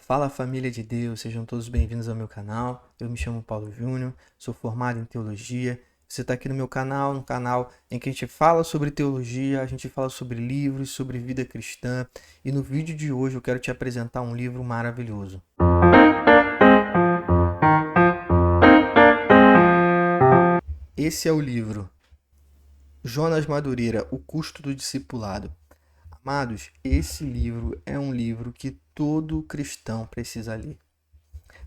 Fala família de Deus, sejam todos bem-vindos ao meu canal. Eu me chamo Paulo Júnior, sou formado em teologia. Você está aqui no meu canal, um canal em que a gente fala sobre teologia, a gente fala sobre livros, sobre vida cristã. E no vídeo de hoje eu quero te apresentar um livro maravilhoso. Esse é o livro Jonas Madureira, O Custo do Discipulado. Amados, esse livro é um livro que todo cristão precisa ler.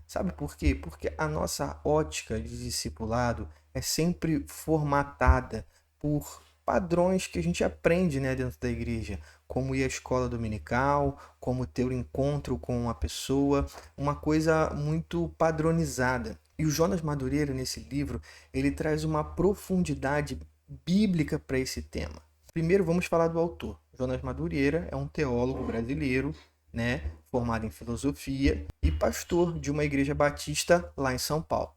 Sabe por quê? Porque a nossa ótica de discipulado é sempre formatada por padrões que a gente aprende, né, dentro da igreja, como ir à escola dominical, como ter um encontro com uma pessoa, uma coisa muito padronizada. E o Jonas Madureira, nesse livro, ele traz uma profundidade bíblica para esse tema. Primeiro, vamos falar do autor. Jonas Madureira é um teólogo brasileiro, né, formado em filosofia e pastor de uma igreja batista lá em São Paulo.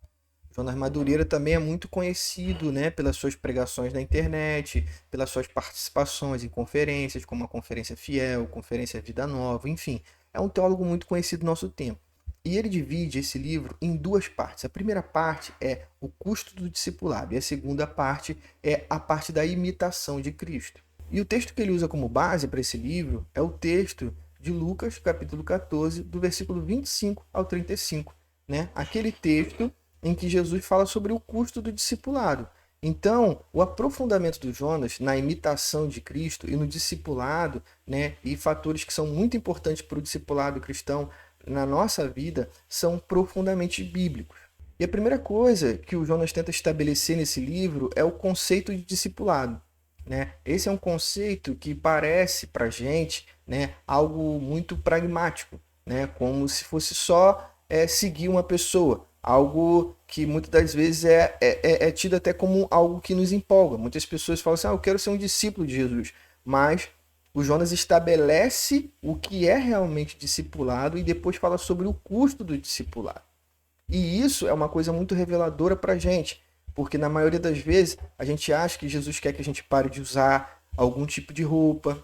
Jonas Madureira também é muito conhecido, né, pelas suas pregações na internet, pelas suas participações em conferências, como a Conferência Fiel, Conferência Vida Nova, enfim. É um teólogo muito conhecido no nosso tempo. E ele divide esse livro em duas partes. A primeira parte é o custo do discipulado e a segunda parte é a parte da imitação de Cristo. E o texto que ele usa como base para esse livro é o texto de Lucas, capítulo 14, do versículo 25 ao 35, né? Aquele texto em que Jesus fala sobre o custo do discipulado. Então, o aprofundamento do Jonas na imitação de Cristo e no discipulado, né, e fatores que são muito importantes para o discipulado cristão na nossa vida, são profundamente bíblicos. E a primeira coisa que o Jonas tenta estabelecer nesse livro é o conceito de discipulado. Né? Esse é um conceito que parece para a gente, né, algo muito pragmático, né? Como se fosse só seguir uma pessoa, algo que muitas das vezes é tido até como algo que nos empolga. Muitas pessoas falam assim, eu quero ser um discípulo de Jesus, mas o Jonas estabelece o que é realmente discipulado e depois fala sobre o custo do discipulado. E isso é uma coisa muito reveladora para a gente, porque na maioria das vezes a gente acha que Jesus quer que a gente pare de usar algum tipo de roupa,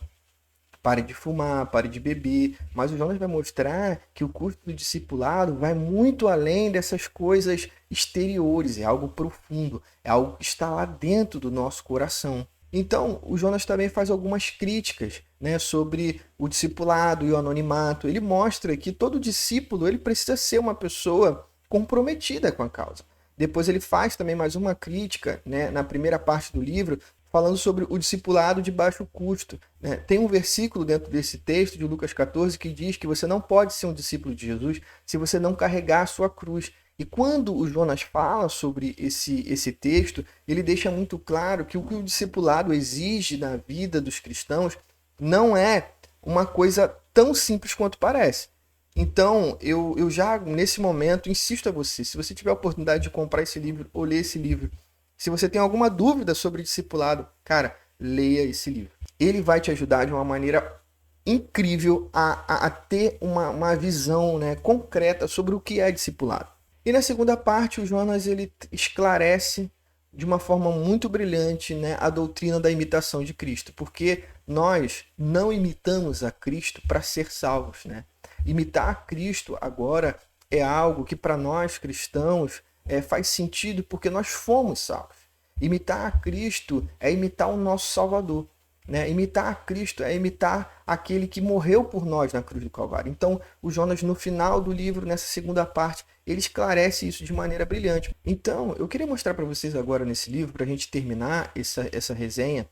pare de fumar, pare de beber, mas o Jonas vai mostrar que o custo do discipulado vai muito além dessas coisas exteriores, é algo profundo, é algo que está lá dentro do nosso coração. Então, o Jonas também faz algumas críticas, né, sobre o discipulado e o anonimato. Ele mostra que todo discípulo ele precisa ser uma pessoa comprometida com a causa. Depois ele faz também mais uma crítica, né, na primeira parte do livro, falando sobre o discipulado de baixo custo. Né? Tem um versículo dentro desse texto de Lucas 14 que diz que você não pode ser um discípulo de Jesus se você não carregar a sua cruz. E quando o Jonas fala sobre esse texto, ele deixa muito claro que o discipulado exige na vida dos cristãos não é uma coisa tão simples quanto parece. Então, eu já, nesse momento, insisto a você, se você tiver a oportunidade de comprar esse livro ou ler esse livro, se você tem alguma dúvida sobre discipulado, cara, leia esse livro. Ele vai te ajudar de uma maneira incrível a ter uma visão, né, concreta sobre o que é discipulado. E na segunda parte, o Jonas ele esclarece de uma forma muito brilhante, né, a doutrina da imitação de Cristo, porque nós não imitamos a Cristo para ser salvos, né? Imitar a Cristo agora é algo que para nós cristãos faz sentido porque nós fomos salvos. Imitar a Cristo é imitar o nosso Salvador. Né? Imitar a Cristo é imitar aquele que morreu por nós na cruz do Calvário. Então, o Jonas, no final do livro, nessa segunda parte, ele esclarece isso de maneira brilhante. Então, eu queria mostrar para vocês agora nesse livro, para a gente terminar essa resenha,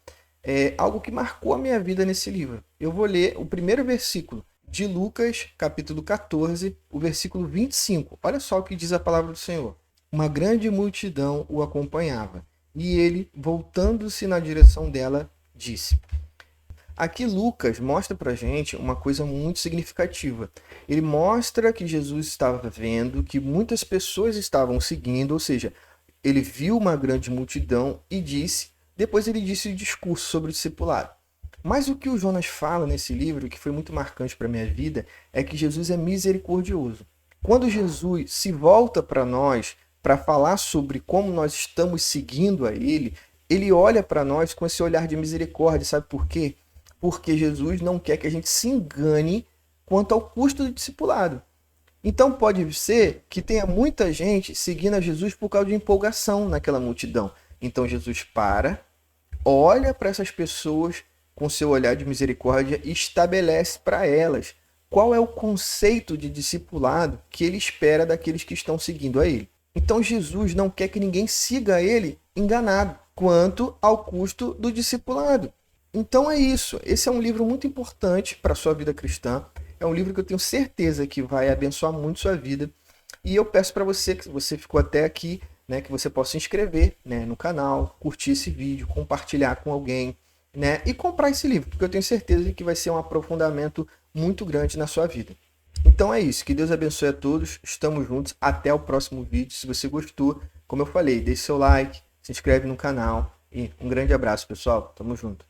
algo que marcou a minha vida nesse livro. Eu vou ler o primeiro versículo de Lucas, capítulo 14, o versículo 25. Olha só o que diz a palavra do Senhor. Uma grande multidão o acompanhava, e ele, voltando-se na direção dela, disse. Aqui Lucas mostra pra gente uma coisa muito significativa. Ele mostra que Jesus estava vendo, que muitas pessoas estavam seguindo, ou seja, ele viu uma grande multidão e disse, depois ele disse o discurso sobre o discipulado. Mas o que o Jonas fala nesse livro, que foi muito marcante para a minha vida, é que Jesus é misericordioso. Quando Jesus se volta para nós para falar sobre como nós estamos seguindo a Ele, Ele olha para nós com esse olhar de misericórdia. Sabe por quê? Porque Jesus não quer que a gente se engane quanto ao custo do discipulado. Então pode ser que tenha muita gente seguindo a Jesus por causa de empolgação naquela multidão. Então Jesus para, olha para essas pessoas com seu olhar de misericórdia e estabelece para elas qual é o conceito de discipulado que ele espera daqueles que estão seguindo a ele. Então Jesus não quer que ninguém siga ele enganado quanto ao custo do discipulado. Então é isso. Esse é um livro muito importante para a sua vida cristã. É um livro que eu tenho certeza que vai abençoar muito sua vida. E eu peço para você, que você ficou até aqui, né, que você possa se inscrever, né, no canal, curtir esse vídeo, compartilhar com alguém, né, e comprar esse livro, porque eu tenho certeza que vai ser um aprofundamento muito grande na sua vida. Então é isso. Que Deus abençoe a todos. Estamos juntos. Até o próximo vídeo. Se você gostou, como eu falei, deixe seu like, se inscreve no canal e um grande abraço, pessoal. Tamo junto.